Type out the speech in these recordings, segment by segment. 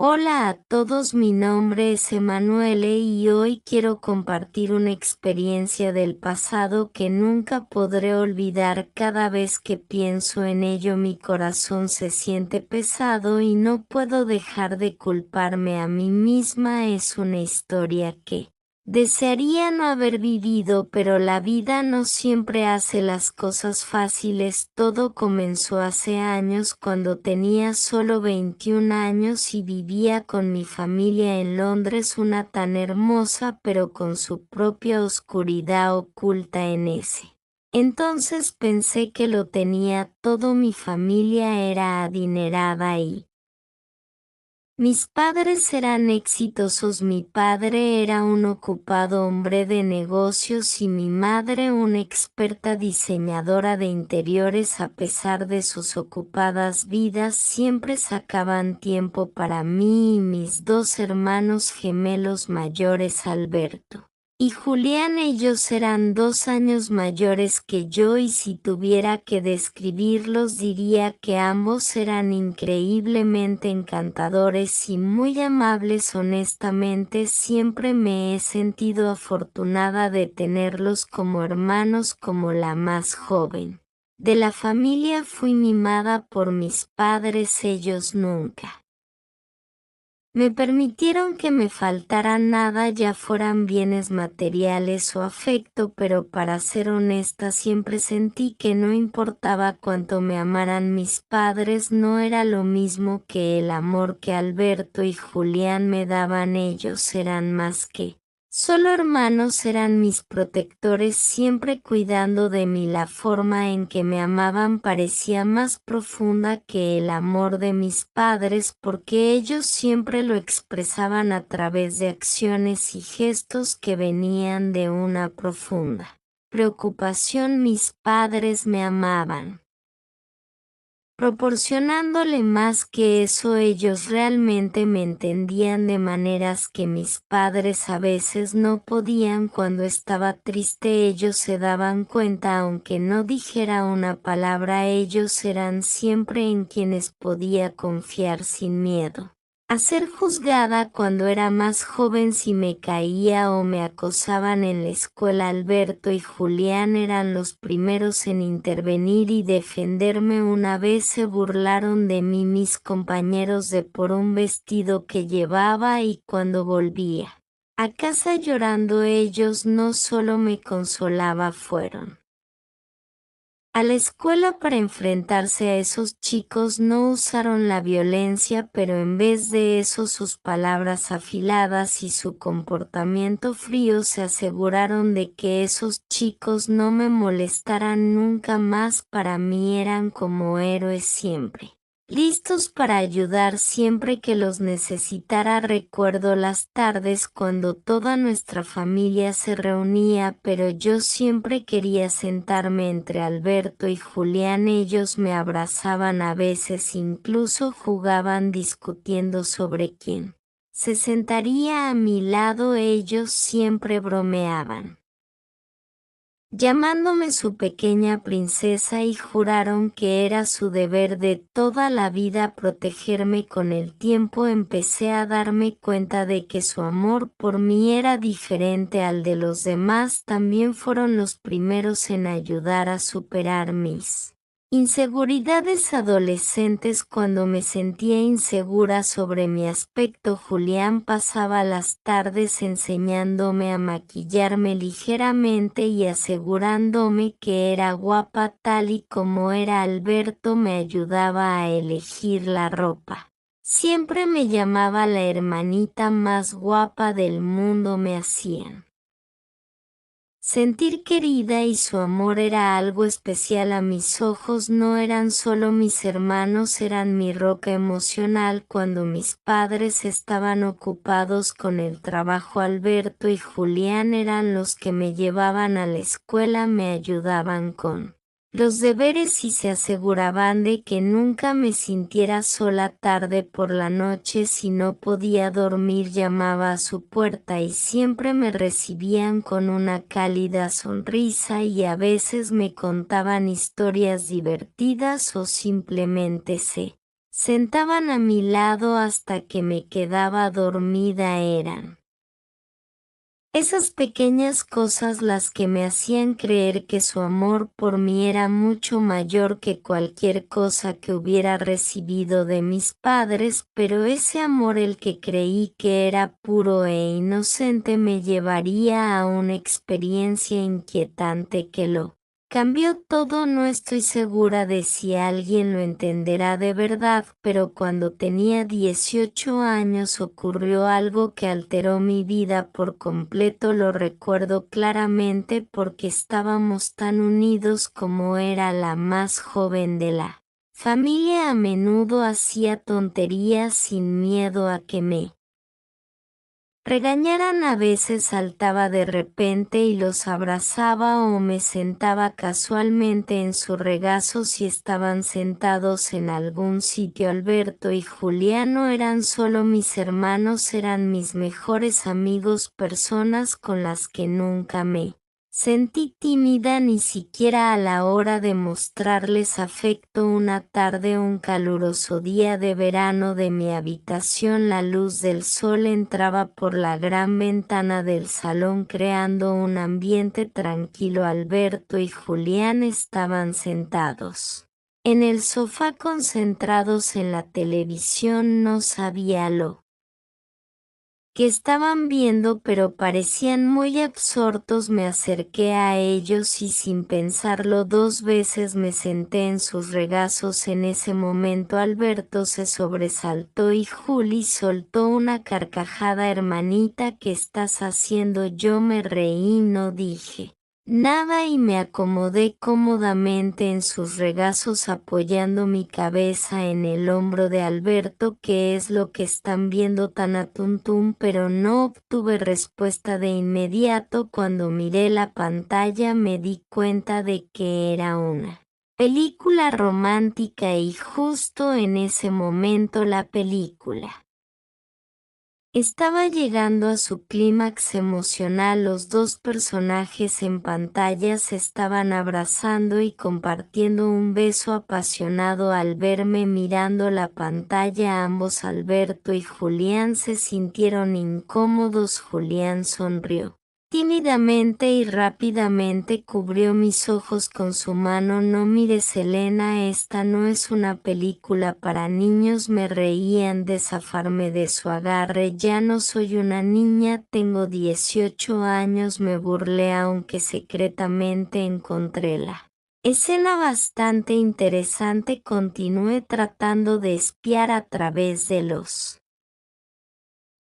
Hola a todos, mi nombre es Emanuele y hoy quiero compartir una experiencia del pasado que nunca podré olvidar. Cada vez que pienso en ello mi corazón se siente pesado y no puedo dejar de culparme a mí misma. Es una historia que desearía no haber vivido, pero la vida no siempre hace las cosas fáciles. Todo comenzó hace años cuando tenía solo 21 años y vivía con mi familia en Londres, una tan hermosa pero con su propia oscuridad oculta en ese. Entonces pensé que lo tenía todo, mi familia era adinerada y mis padres eran exitosos. Mi padre era un ocupado hombre de negocios y mi madre una experta diseñadora de interiores. A pesar de sus ocupadas vidas, siempre sacaban tiempo para mí y mis dos hermanos gemelos mayores, Alberto y Julián. Ellos eran 2 años mayores que yo y si tuviera que describirlos diría que ambos eran increíblemente encantadores y muy amables. Honestamente, siempre me he sentido afortunada de tenerlos como hermanos. Como la más joven de la familia, fui mimada por mis padres. Ellos nunca me permitieron que me faltara nada, ya fueran bienes materiales o afecto, pero para ser honesta siempre sentí que no importaba cuánto me amaran mis padres, no era lo mismo que el amor que Alberto y Julián me daban. Ellos eran más que solo hermanos, eran mis protectores, siempre cuidando de mí. La forma en que me amaban parecía más profunda que el amor de mis padres, porque ellos siempre lo expresaban a través de acciones y gestos que venían de una profunda preocupación. Mis padres me amaban proporcionándole más que eso. Ellos realmente me entendían de maneras que mis padres a veces no podían. Cuando estaba triste ellos se daban cuenta, aunque no dijera una palabra. Ellos eran siempre en quienes podía confiar sin miedo a ser juzgada. Cuando era más joven, si me caía o me acosaban en la escuela, Alberto y Julián eran los primeros en intervenir y defenderme. Una vez se burlaron de mí mis compañeros por un vestido que llevaba y cuando volvía a casa llorando, ellos no solo me consolaba, fueron a la escuela para enfrentarse a esos chicos. No usaron la violencia, pero en vez de eso sus palabras afiladas y su comportamiento frío se aseguraron de que esos chicos no me molestaran nunca más. Para mí eran como héroes, siempre listos para ayudar siempre que los necesitara. Recuerdo las tardes cuando toda nuestra familia se reunía, pero yo siempre quería sentarme entre Alberto y Julián. Ellos me abrazaban, a veces incluso jugaban discutiendo sobre quién se sentaría a mi lado. Ellos siempre bromeaban llamándome su pequeña princesa y juraron que era su deber de toda la vida protegerme. Con el tiempo empecé a darme cuenta de que su amor por mí era diferente al de los demás. También fueron los primeros en ayudar a superar mis inseguridades adolescentes. Cuando me sentía insegura sobre mi aspecto, Julián pasaba las tardes enseñándome a maquillarme ligeramente y asegurándome que era guapa tal y como era. Alberto me ayudaba a elegir la ropa. Siempre me llamaba la hermanita más guapa del mundo. Me hacían sentir querida y su amor era algo especial a mis ojos. No eran solo mis hermanos, eran mi roca emocional. Cuando mis padres estaban ocupados con el trabajo, Alberto y Julián eran los que me llevaban a la escuela, me ayudaban con los deberes y se aseguraban de que nunca me sintiera sola. Tarde por la noche, si no podía dormir, llamaba a su puerta y siempre me recibían con una cálida sonrisa y a veces me contaban historias divertidas o simplemente se sentaban a mi lado hasta que me quedaba dormida. Eran esas pequeñas cosas las que me hacían creer que su amor por mí era mucho mayor que cualquier cosa que hubiera recibido de mis padres, pero ese amor, el que creí que era puro e inocente, me llevaría a una experiencia inquietante que lo cambió todo. No estoy segura de si alguien lo entenderá de verdad, pero cuando tenía 18 años ocurrió algo que alteró mi vida por completo. Lo recuerdo claramente porque estábamos tan unidos. Como era la más joven de la familia, a menudo hacía tonterías sin miedo a que me regañaran. A veces saltaba de repente y los abrazaba, o me sentaba casualmente en su regazo si estaban sentados en algún sitio. Alberto y Julián no eran solo mis hermanos, eran mis mejores amigos, personas con las que nunca me sentí tímida, ni siquiera a la hora de mostrarles afecto. Una tarde, un caluroso día de verano, de mi habitación la luz del sol entraba por la gran ventana del salón creando un ambiente tranquilo. Alberto y Julián estaban sentados en el sofá concentrados en la televisión. No sabía lo que estaban viendo, pero parecían muy absortos. Me acerqué a ellos y sin pensarlo dos veces me senté en sus regazos. En ese momento Alberto se sobresaltó y Juli soltó una carcajada. Hermanita, ¿qué estás haciendo? Yo me reí, no dije nada y me acomodé cómodamente en sus regazos apoyando mi cabeza en el hombro de Alberto. ¿Qué es lo que están viendo tan atuntún? Pero no obtuve respuesta de inmediato. Cuando miré la pantalla me di cuenta de que era una película romántica y justo en ese momento la película estaba llegando a su clímax emocional. Los dos personajes en pantalla se estaban abrazando y compartiendo un beso apasionado. Al verme mirando la pantalla, ambos, Alberto y Julián, se sintieron incómodos. Julián sonrió tímidamente y rápidamente cubrió mis ojos con su mano. No mires, Elena, esta no es una película para niños. Me reían de zafarme de su agarre. Ya no soy una niña, tengo 18 años, me burlé, aunque secretamente encontré la escena bastante interesante. Continué tratando de espiar a través de los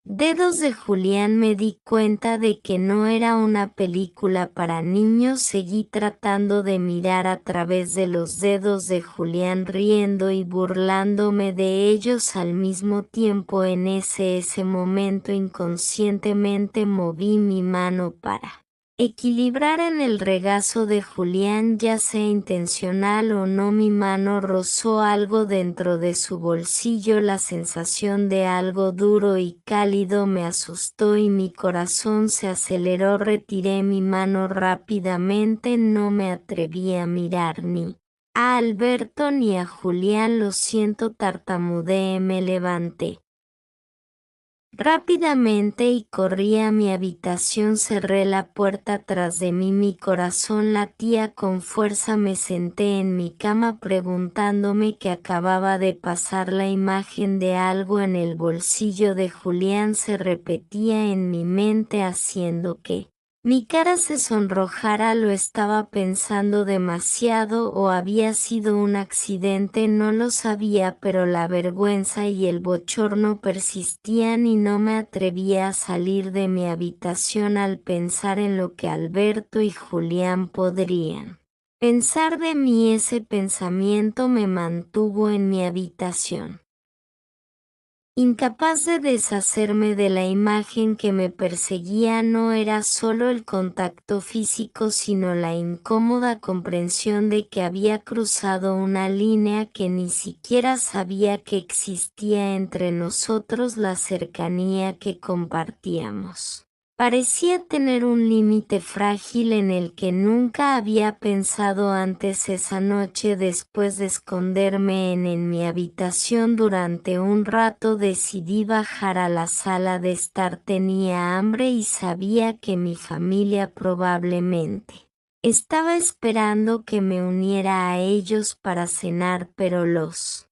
dedos de Julián. Me di cuenta de que no era una película para niños. Seguí tratando de mirar a través de los dedos de Julián, riendo y burlándome de ellos al mismo tiempo. En ese momento inconscientemente moví mi mano para equilibrar en el regazo de Julián, ya sea intencional o no. Mi mano rozó algo dentro de su bolsillo. La sensación de algo duro y cálido me asustó y mi corazón se aceleró. Retiré mi mano rápidamente. No me atreví a mirar ni a Alberto ni a Julián. Lo siento, tartamudeé. Me levanté rápidamente y corrí a mi habitación. Cerré la puerta tras de mí. Mi corazón latía con fuerza. Me senté en mi cama preguntándome qué acababa de pasar. La imagen de algo en el bolsillo de Julián se repetía en mi mente, haciendo que mi cara se sonrojara. ¿Lo estaba pensando demasiado o había sido un accidente? No lo sabía, pero la vergüenza y el bochorno persistían y no me atrevía a salir de mi habitación al pensar en lo que Alberto y Julián podrían pensar de mí. Ese pensamiento me mantuvo en mi habitación, incapaz de deshacerme de la imagen que me perseguía. No era solo el contacto físico, sino la incómoda comprensión de que había cruzado una línea que ni siquiera sabía que existía entre nosotros. La cercanía que compartíamos Parecía tener un límite frágil en el que nunca había pensado antes. Esa noche, después de esconderme en mi habitación durante un rato, decidí bajar a la sala de estar. Tenía hambre y sabía que mi familia probablemente estaba esperando que me uniera a ellos para cenar, pero los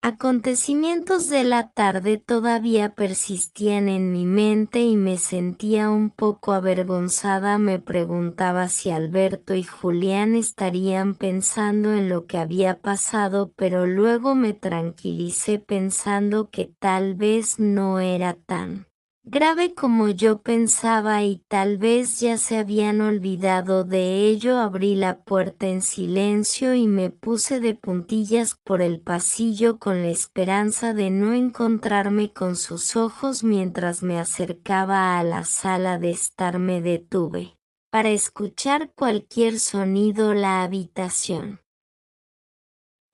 acontecimientos de la tarde todavía persistían en mi mente y me sentía un poco avergonzada. Me preguntaba si Alberto y Julián estarían pensando en lo que había pasado, pero luego me tranquilicé pensando que tal vez no era tan grave como yo pensaba y tal vez ya se habían olvidado de ello. Abrí la puerta en silencio y me puse de puntillas por el pasillo con la esperanza de no encontrarme con sus ojos. Mientras me acercaba a la sala de estar me detuve para escuchar cualquier sonido. La habitación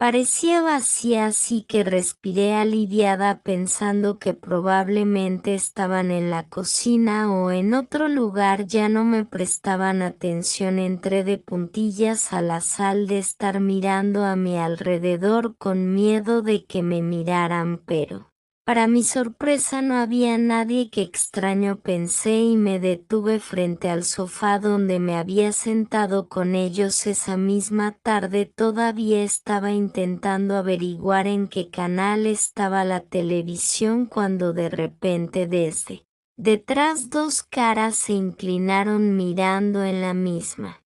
parecía vacía, así que respiré aliviada pensando que probablemente estaban en la cocina o en otro lugar. Ya no me prestaban atención. Entré de puntillas a la sala de estar mirando a mi alrededor con miedo de que me miraran, pero para mi sorpresa no había nadie. Qué extraño, pensé, y me detuve frente al sofá donde me había sentado con ellos esa misma tarde. Todavía estaba intentando averiguar en qué canal estaba la televisión cuando de repente desde detrás dos caras se inclinaron mirando en la misma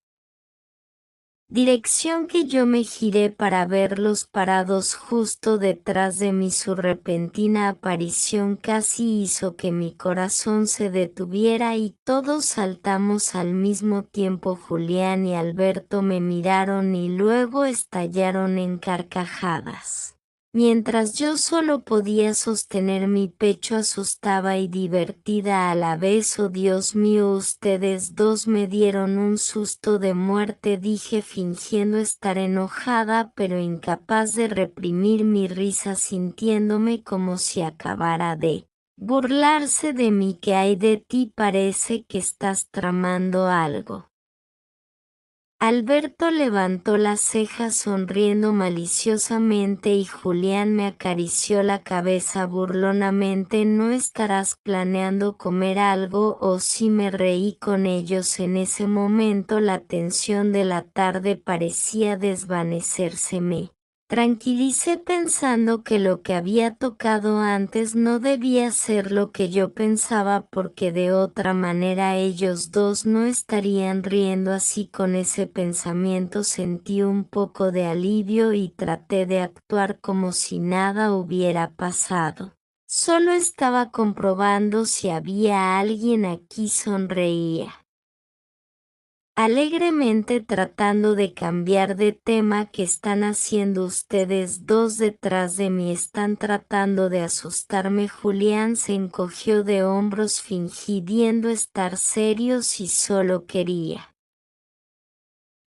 dirección que yo. Me giré para verlos parados justo detrás de mí. Su repentina aparición casi hizo que mi corazón se detuviera y todos saltamos al mismo tiempo. Julián y Alberto me miraron y luego estallaron en carcajadas, mientras yo solo podía sostener mi pecho, asustada y divertida a la vez. Oh Dios mío, ustedes dos me dieron un susto de muerte, dije fingiendo estar enojada pero incapaz de reprimir mi risa, sintiéndome como si acabara de burlarse de mí. ¿Qué hay de ti? Parece que estás tramando algo. Alberto levantó las cejas sonriendo maliciosamente y Julián me acarició la cabeza burlonamente. ¿No estarás planeando comer algo o sí? Me reí con ellos. En ese momento la tensión de la tarde parecía desvanecerse. Me tranquilicé pensando que lo que había tocado antes no debía ser lo que yo pensaba, porque de otra manera ellos dos no estarían riendo así. Con ese pensamiento sentí un poco de alivio y traté de actuar como si nada hubiera pasado. Solo estaba comprobando si había alguien aquí. Sonreía alegremente tratando de cambiar de tema. ¿Qué están haciendo ustedes dos detrás de mí? Están tratando de asustarme. Julián se encogió de hombros fingiendo estar serio. Si solo quería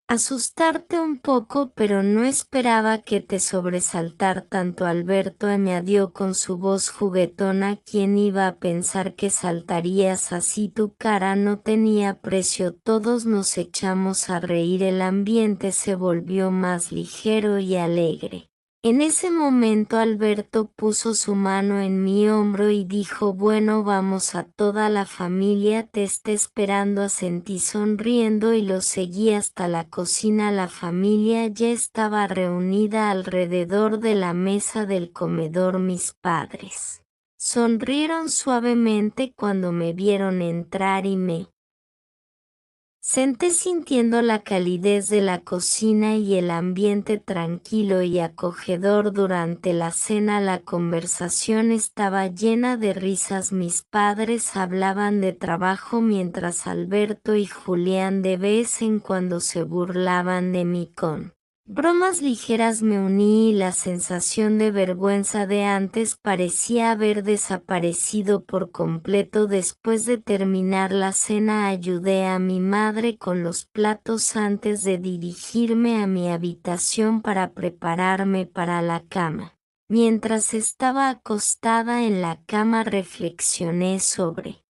asustarte un poco, pero no esperaba que te sobresaltar tanto. Alberto añadió con su voz juguetona. ¿Quién iba a pensar que saltarías así? Tu cara no tenía precio. Todos nos echamos a reír. El ambiente se volvió más ligero y alegre. En ese momento Alberto puso su mano en mi hombro y dijo: bueno, vamos, a toda la familia te está esperando. Asentí sonriendo y lo seguí hasta la cocina. La familia ya estaba reunida alrededor de la mesa del comedor. Mis padres sonrieron suavemente cuando me vieron entrar y me senté sintiendo la calidez de la cocina y el ambiente tranquilo y acogedor. Durante la cena la conversación estaba llena de risas. Mis padres hablaban de trabajo mientras Alberto y Julián de vez en cuando se burlaban de mí con bromas ligeras. Me uní y la sensación de vergüenza de antes parecía haber desaparecido por completo. Después de terminar la cena ayudé a mi madre con los platos antes de dirigirme a mi habitación para prepararme para la cama. Mientras estaba acostada en la cama reflexioné sobre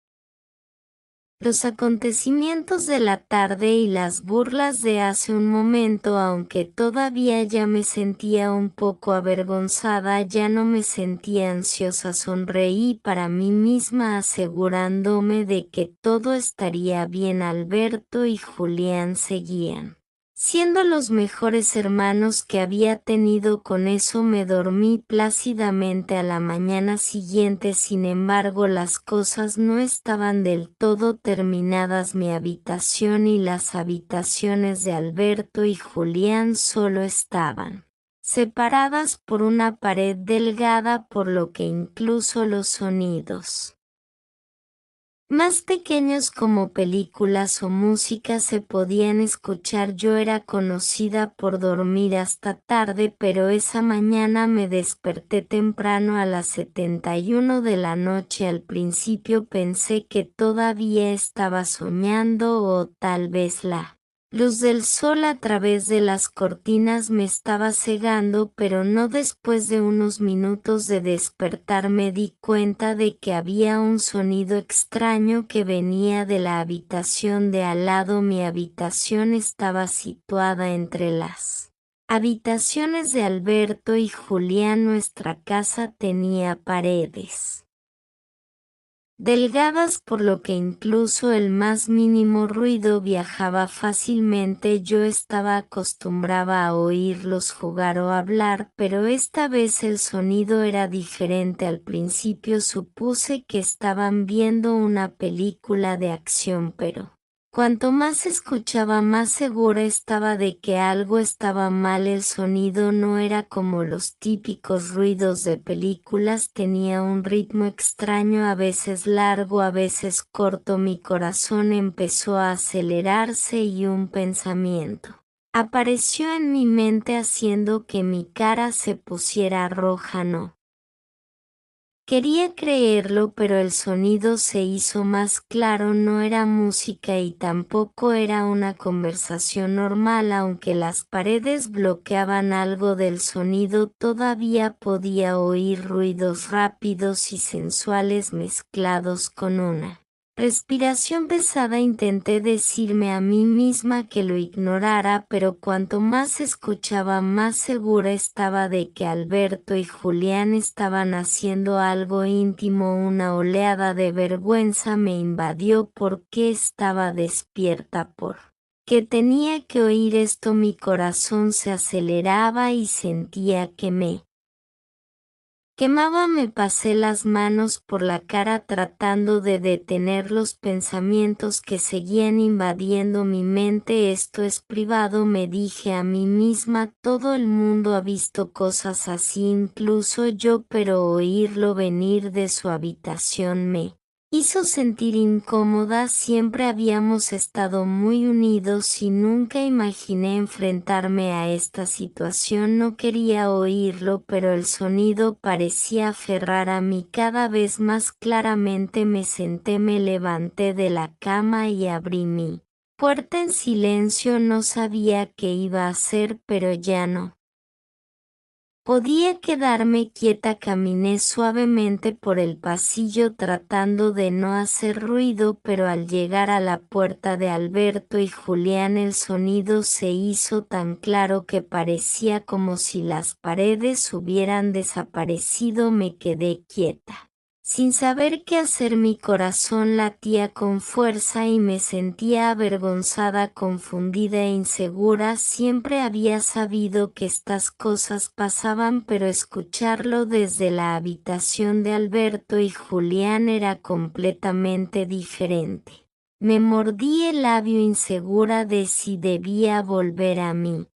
Los acontecimientos de la tarde y las burlas de hace un momento, aunque todavía ya me sentía un poco avergonzada, ya no me sentía ansiosa. Sonreí para mí misma asegurándome de que todo estaría bien. Alberto y Julián seguían siendo los mejores hermanos que había tenido. Con eso me dormí plácidamente a la mañana siguiente. Sin embargo, las cosas no estaban del todo terminadas. Mi habitación y las habitaciones de Alberto y Julián solo estaban separadas por una pared delgada, por lo que incluso los sonidos más pequeños como películas o música se podían escuchar. Yo era conocida por dormir hasta tarde, pero esa mañana me desperté temprano a las 71 de la noche. Al principio pensé que todavía estaba soñando, o tal vez la luz del sol a través de las cortinas me estaba cegando, pero no. Después de unos minutos de despertar me di cuenta de que había un sonido extraño que venía de la habitación de al lado. Mi habitación estaba situada entre las habitaciones de Alberto y Julián. Nuestra casa tenía paredes delgadas, por lo que incluso el más mínimo ruido viajaba fácilmente. Yo estaba acostumbrada a oírlos jugar o hablar, pero esta vez el sonido era diferente. Al principio supuse que estaban viendo una película de acción, pero cuanto más escuchaba, más segura estaba de que algo estaba mal. El sonido no era como los típicos ruidos de películas, tenía un ritmo extraño, a veces largo, a veces corto. Mi corazón empezó a acelerarse y un pensamiento apareció en mi mente haciendo que mi cara se pusiera roja. No quería creerlo, pero el sonido se hizo más claro. No era música y tampoco era una conversación normal. Aunque las paredes bloqueaban algo del sonido, todavía podía oír ruidos rápidos y sensuales mezclados con una respiración pesada. Intenté decirme a mí misma que lo ignorara, pero cuanto más escuchaba, más segura estaba de que Alberto y Julián estaban haciendo algo íntimo. Una oleada de vergüenza me invadió. ¿Por qué estaba despierta? ¿Por qué tenía que oír esto? Mi corazón se aceleraba y sentía que me quemaba. Me pasé las manos por la cara tratando de detener los pensamientos que seguían invadiendo mi mente. Esto es privado, me dije a mí misma. Todo el mundo ha visto cosas así, incluso yo, pero oírlo venir de su habitación me hizo sentir incómoda. Siempre habíamos estado muy unidos y nunca imaginé enfrentarme a esta situación. No quería oírlo, pero el sonido parecía aferrar a mí cada vez más claramente. Me senté, me levanté de la cama y abrí mi puerta en silencio. No sabía qué iba a hacer, pero ya no podía quedarme quieta. Caminé suavemente por el pasillo tratando de no hacer ruido, pero al llegar a la puerta de Alberto y Julián el sonido se hizo tan claro que parecía como si las paredes hubieran desaparecido. Me quedé quieta, sin saber qué hacer. Mi corazón latía con fuerza y me sentía avergonzada, confundida e insegura. Siempre había sabido que estas cosas pasaban, pero escucharlo desde la habitación de Alberto y Julián era completamente diferente. Me mordí el labio, insegura de si debía volver a mí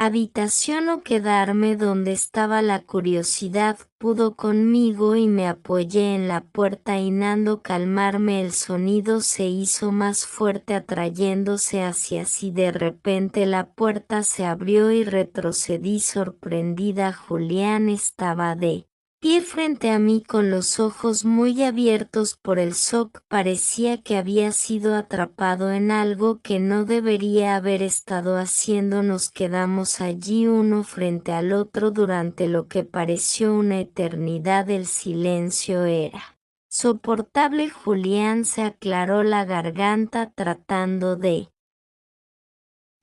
habitación o quedarme donde estaba. La curiosidad pudo conmigo y me apoyé en la puerta intentando calmarme. El sonido se hizo más fuerte, atrayéndose hacia sí. De repente la puerta se abrió y retrocedí sorprendida. Julián estaba de pie frente a mí con los ojos muy abiertos por el shock. Parecía que había sido atrapado en algo que no debería haber estado haciendo. Nos quedamos allí uno frente al otro durante lo que pareció una eternidad. El silencio era Soportable. Julián se aclaró la garganta tratando de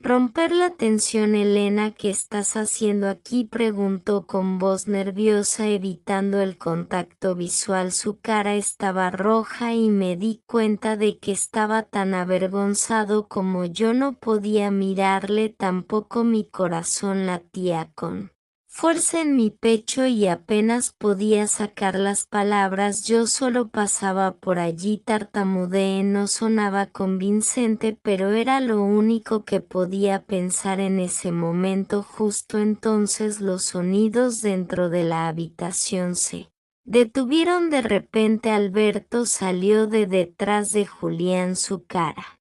romper la tensión. Elena, ¿qué estás haciendo aquí?, preguntó con voz nerviosa, evitando el contacto visual. Su cara estaba roja y me di cuenta de que estaba tan avergonzado como yo. No podía mirarle tampoco. Mi corazón latía con fuerza en mi pecho y apenas podía sacar las palabras. Yo solo pasaba por allí, tartamudeé. No sonaba convincente, pero era lo único que podía pensar en ese momento. Justo entonces los sonidos dentro de la habitación se detuvieron. De repente Alberto salió de detrás de Julián, su cara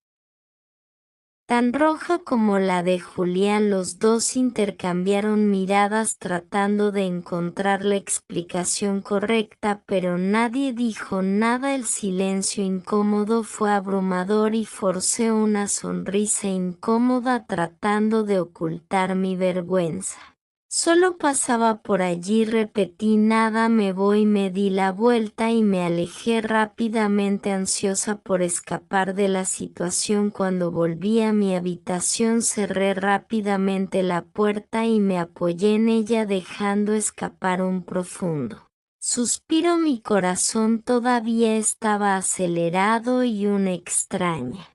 tan roja como la de Julián. Los dos intercambiaron miradas tratando de encontrar la explicación correcta, pero nadie dijo nada. El silencio incómodo fue abrumador y forcé una sonrisa incómoda tratando de ocultar mi vergüenza. Solo pasaba por allí, repetí. Nada, me voy. Me di la vuelta y me alejé rápidamente, ansiosa por escapar de la situación. Cuando volví a mi habitación cerré rápidamente la puerta y me apoyé en ella, dejando escapar un profundo suspiro. Mi corazón todavía estaba acelerado y una extraña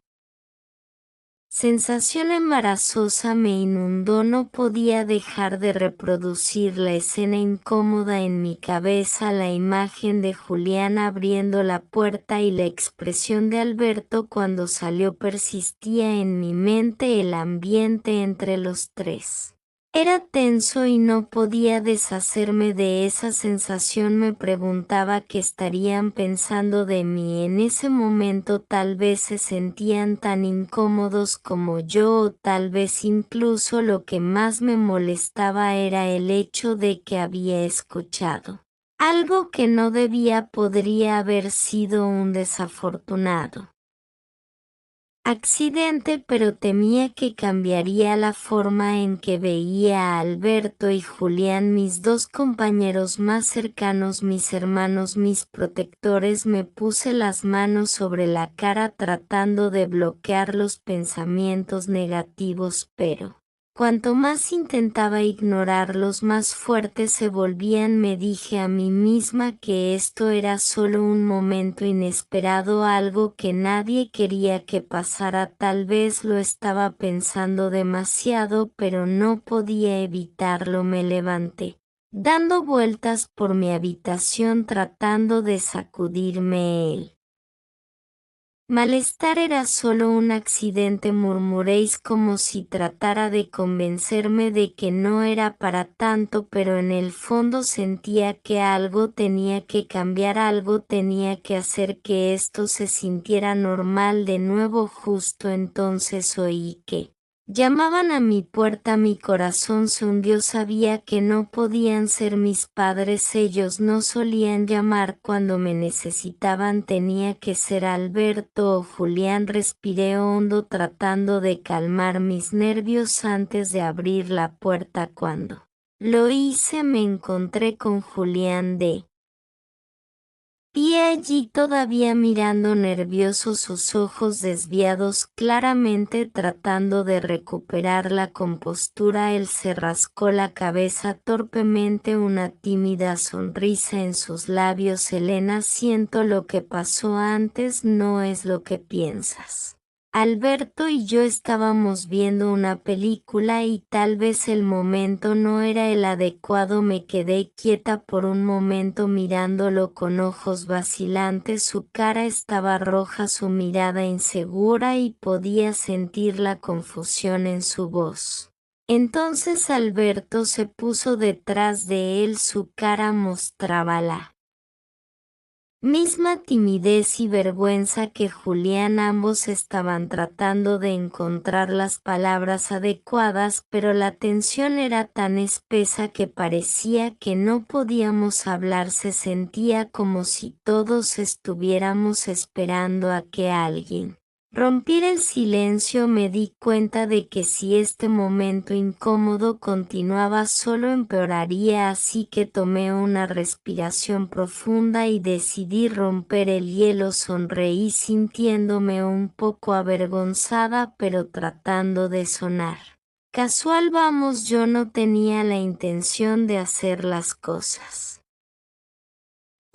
sensación embarazosa me inundó. No podía dejar de reproducir la escena incómoda en mi cabeza, la imagen de Julián abriendo la puerta y la expresión de Alberto cuando salió persistía en mi mente. El ambiente entre los tres era tenso y no podía deshacerme de esa sensación. Me preguntaba qué estarían pensando de mí en ese momento. Tal vez se sentían tan incómodos como yo, o tal vez incluso lo que más me molestaba era el hecho de que había escuchado algo que no debía. Podría haber sido un desafortunado accidente, pero temía que cambiaría la forma en que veía a Alberto y Julián, mis dos compañeros más cercanos, mis hermanos, mis protectores. Me puse las manos sobre la cara tratando de bloquear los pensamientos negativos, pero cuanto más intentaba ignorarlos, más fuertes se volvían. Me dije a mí misma que esto era solo un momento inesperado, algo que nadie quería que pasara. Tal vez lo estaba pensando demasiado, pero no podía evitarlo. Me levanté, dando vueltas por mi habitación tratando de sacudirme el malestar. Era solo un accidente, murmuréis, como si tratara de convencerme de que no era para tanto, pero en el fondo sentía que algo tenía que cambiar, algo tenía que hacer que esto se sintiera normal de nuevo. Justo entonces oí que llamaban a mi puerta. Mi corazón se hundió. Sabía que no podían ser mis padres. Ellos no solían llamar cuando me necesitaban. Tenía que ser Alberto o Julián. Respiré hondo tratando de calmar mis nervios antes de abrir la puerta. Cuando lo hice me encontré con Julián de pie allí, todavía mirando nervioso, sus ojos desviados, claramente tratando de recuperar la compostura. Él se rascó la cabeza torpemente, una tímida sonrisa en sus labios. Elena, siento lo que pasó antes, no es lo que piensas. Alberto y yo estábamos viendo una película y tal vez el momento no era el adecuado. Me quedé quieta por un momento mirándolo con ojos vacilantes. Su cara estaba roja, su mirada insegura, y podía sentir la confusión en su voz. Entonces Alberto se puso detrás de él. Su cara mostraba la misma timidez y vergüenza que Julián. Ambos estaban tratando de encontrar las palabras adecuadas, pero la tensión era tan espesa que parecía que no podíamos hablar. Se sentía como si todos estuviéramos esperando a que alguien Romper el silencio. Me di cuenta de que si este momento incómodo continuaba solo empeoraría, así que tomé una respiración profunda y decidí romper el hielo. Sonreí sintiéndome un poco avergonzada pero tratando de sonar casual. Vamos, yo no tenía la intención de hacer las cosas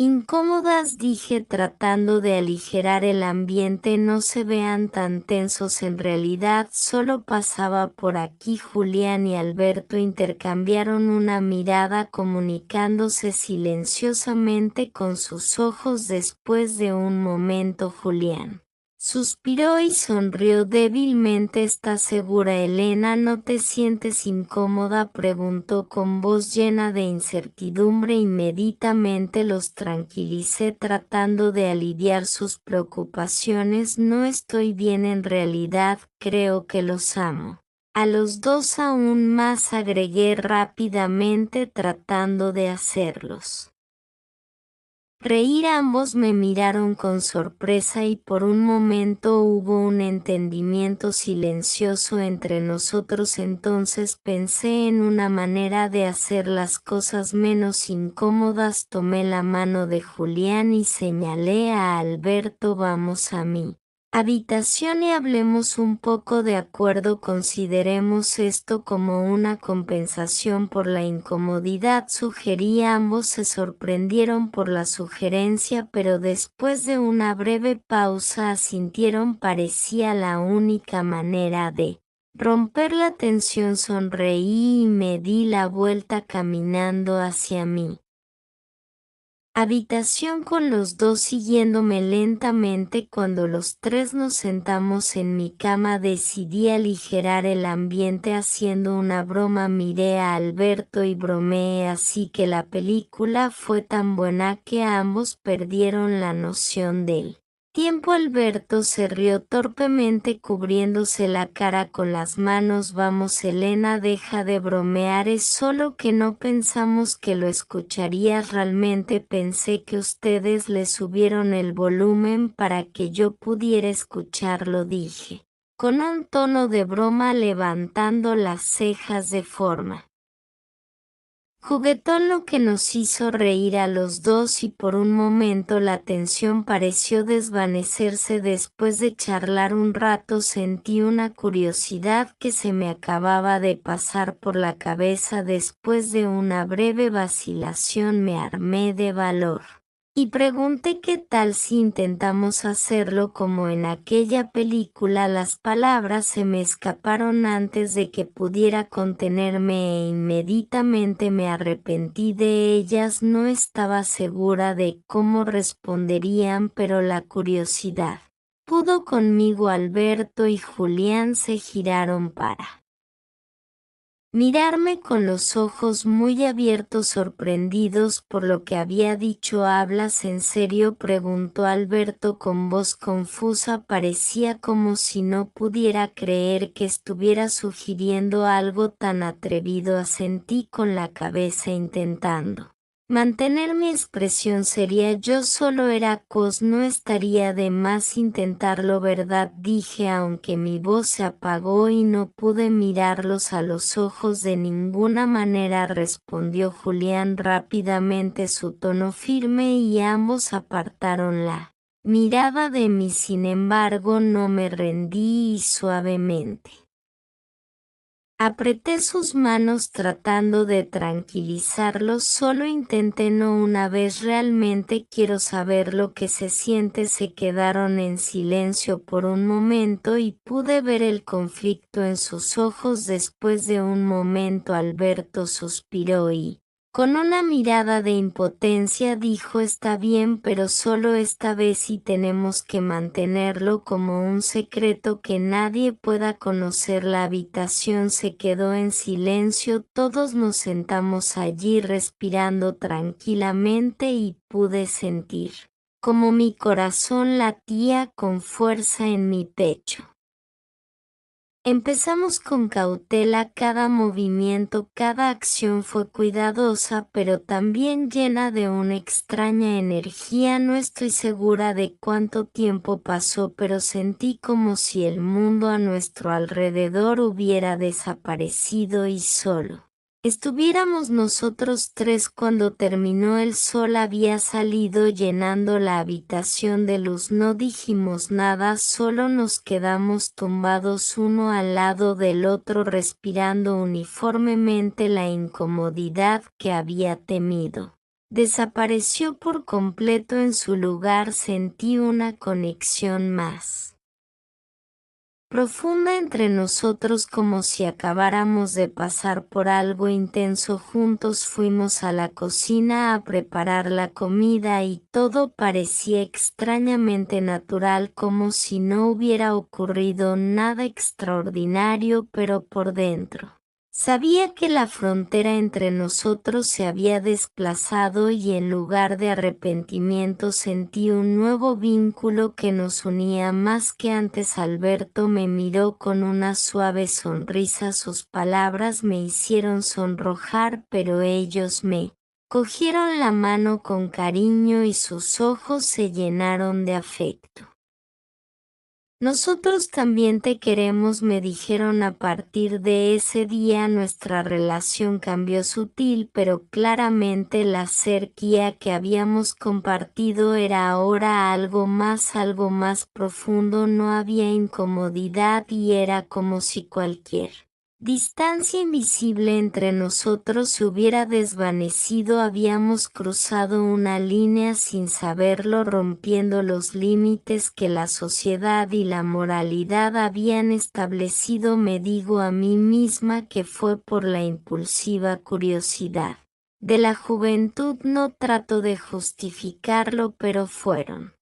incómodas, dije tratando de aligerar el ambiente. No se vean tan tensos, en realidad solo pasaba por aquí. Julián y Alberto intercambiaron una mirada comunicándose silenciosamente con sus ojos. Después de un momento Julián suspiró y sonrió débilmente. ¿Estás segura, Elena? ¿No te sientes incómoda?, preguntó con voz llena de incertidumbre. Inmediatamente los tranquilicé tratando de aliviar sus preocupaciones. No estoy bien en realidad, creo que los amo a los dos aún más, agregué rápidamente tratando de hacerlos reír. Ambos me miraron con sorpresa y por un momento hubo un entendimiento silencioso entre nosotros. Entonces pensé en una manera de hacer las cosas menos incómodas. Tomé la mano de Julián y señalé a Alberto. Vamos a mi habitación y hablemos un poco. De acuerdo, consideremos esto como una compensación por la incomodidad, sugerí. Ambos se sorprendieron por la sugerencia, pero después de una breve pausa asintieron. Parecía la única manera de romper la tensión. Sonreí y me di la vuelta caminando hacia mí habitación con los dos siguiéndome lentamente. Cuando los tres nos sentamos en mi cama decidí aligerar el ambiente haciendo una broma. Miré a Alberto y bromeé, así que la película fue tan buena que ambos perdieron la noción del tiempo. Alberto se rió torpemente cubriéndose la cara con las manos. Vamos, Elena, deja de bromear, es solo que no pensamos que lo escucharías. Realmente pensé que ustedes le subieron el volumen para que yo pudiera escucharlo, dije con un tono de broma, levantando las cejas de forma juguetón, lo que nos hizo reír a los dos y por un momento la tensión pareció desvanecerse. Después de charlar un rato sentí una curiosidad que se me acababa de pasar por la cabeza. Después de una breve vacilación me armé de valor y pregunté qué tal si intentamos hacerlo como en aquella película. Las palabras se me escaparon antes de que pudiera contenerme e inmediatamente me arrepentí de ellas. No estaba segura de cómo responderían, pero la curiosidad pudo conmigo. Alberto y Julián se giraron para mirarme con los ojos muy abiertos, sorprendidos por lo que había dicho. ¿Hablas en serio?, preguntó Alberto con voz confusa. Parecía como si no pudiera creer que estuviera sugiriendo algo tan atrevido. Asentí con la cabeza intentando mantener mi expresión seria. Yo solo era cos, no estaría de más intentarlo, ¿verdad?, dije, aunque mi voz se apagó y no pude mirarlos a los ojos de ninguna manera, respondió Julián rápidamente, su tono firme, y ambos apartaron la mirada de mí. Sin embargo, no me rendí y suavemente apreté sus manos tratando de tranquilizarlos. Solo inténtelo una vez, realmente quiero saber lo que se siente. Se quedaron en silencio por un momento y pude ver el conflicto en sus ojos. Después de un momento Alberto suspiró y, con una mirada de impotencia, dijo: está bien, pero solo esta vez, y tenemos que mantenerlo como un secreto que nadie pueda conocer. La habitación se quedó en silencio. Todos nos sentamos allí respirando tranquilamente y pude sentir como mi corazón latía con fuerza en mi pecho. Empezamos con cautela, cada movimiento, cada acción fue cuidadosa, pero también llena de una extraña energía. No estoy segura de cuánto tiempo pasó, pero sentí como si el mundo a nuestro alrededor hubiera desaparecido y solo estuviéramos nosotros tres. Cuando terminó, el sol había salido llenando la habitación de luz. No dijimos nada, solo nos quedamos tumbados uno al lado del otro, respirando uniformemente. La incomodidad que había temido desapareció por completo. En su lugar sentí una conexión más profunda entre nosotros, como si acabáramos de pasar por algo intenso juntos. Fuimos a la cocina a preparar la comida y todo parecía extrañamente natural, como si no hubiera ocurrido nada extraordinario, pero por dentro sabía que la frontera entre nosotros se había desplazado y en lugar de arrepentimiento sentí un nuevo vínculo que nos unía más que antes. Alberto me miró con una suave sonrisa. Sus palabras me hicieron sonrojar, pero ellos me cogieron la mano con cariño y sus ojos se llenaron de afecto. Nosotros también te queremos, me dijeron. A partir de ese día nuestra relación cambió, sutil pero claramente. La cercanía que habíamos compartido era ahora algo más profundo. No había incomodidad y era como si cualquier distancia invisible entre nosotros se hubiera desvanecido. Habíamos cruzado una línea sin saberlo, rompiendo los límites que la sociedad y la moralidad habían establecido. Me digo a mí misma que fue por la impulsiva curiosidad de la juventud. No trato de justificarlo, pero fueron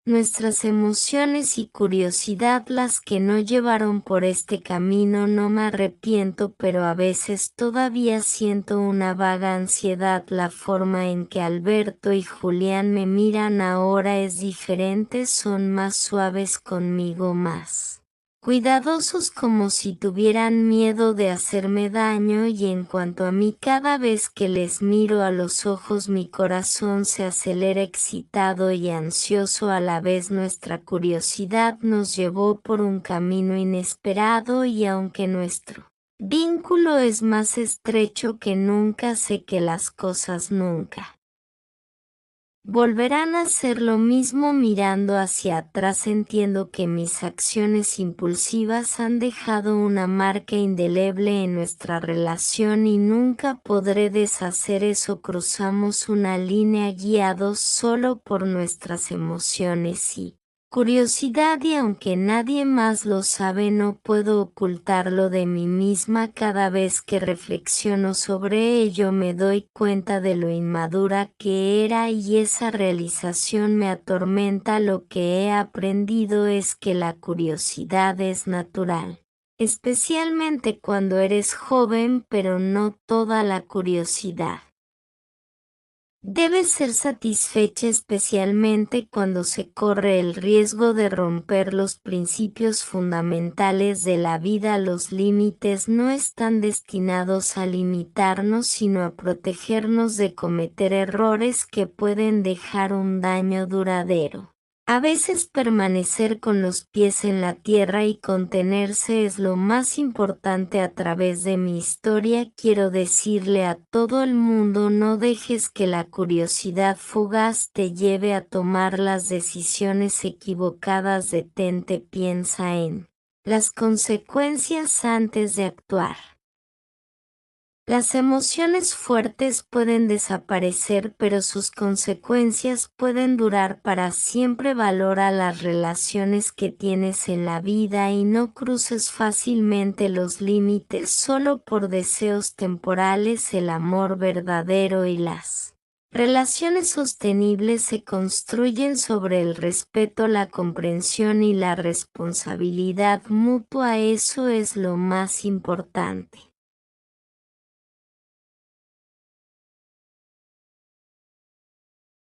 nuestras emociones y curiosidad las que nos llevaron por este camino. No me arrepiento, pero a veces todavía siento una vaga ansiedad. La forma en que Alberto y Julián me miran ahora es diferente, son más suaves conmigo, más cuidadosos, como si tuvieran miedo de hacerme daño. Y en cuanto a mí, cada vez que les miro a los ojos mi corazón se acelera, excitado y ansioso a la vez. Nuestra curiosidad nos llevó por un camino inesperado y aunque nuestro vínculo es más estrecho que nunca, sé que las cosas nunca volverán a ser lo mismo. Mirando hacia atrás entiendo que mis acciones impulsivas han dejado una marca indeleble en nuestra relación y nunca podré deshacer eso. Cruzamos una línea guiados solo por nuestras emociones y curiosidad, y aunque nadie más lo sabe, no puedo ocultarlo de mí misma. Cada vez que reflexiono sobre ello me doy cuenta de lo inmadura que era y esa realización me atormenta. Lo que he aprendido es que la curiosidad es natural, especialmente cuando eres joven, pero no toda la curiosidad debe ser satisfecha, especialmente cuando se corre el riesgo de romper los principios fundamentales de la vida. Los límites no están destinados a limitarnos, sino a protegernos de cometer errores que pueden dejar un daño duradero. A veces permanecer con los pies en la tierra y contenerse es lo más importante. A través de mi historia quiero decirle a todo el mundo: no dejes que la curiosidad fugaz te lleve a tomar las decisiones equivocadas. Detente, piensa en las consecuencias antes de actuar. Las emociones fuertes pueden desaparecer, pero sus consecuencias pueden durar para siempre. Valora las relaciones que tienes en la vida y no cruces fácilmente los límites solo por deseos temporales. El amor verdadero y las relaciones sostenibles se construyen sobre el respeto, la comprensión y la responsabilidad mutua. Eso es lo más importante.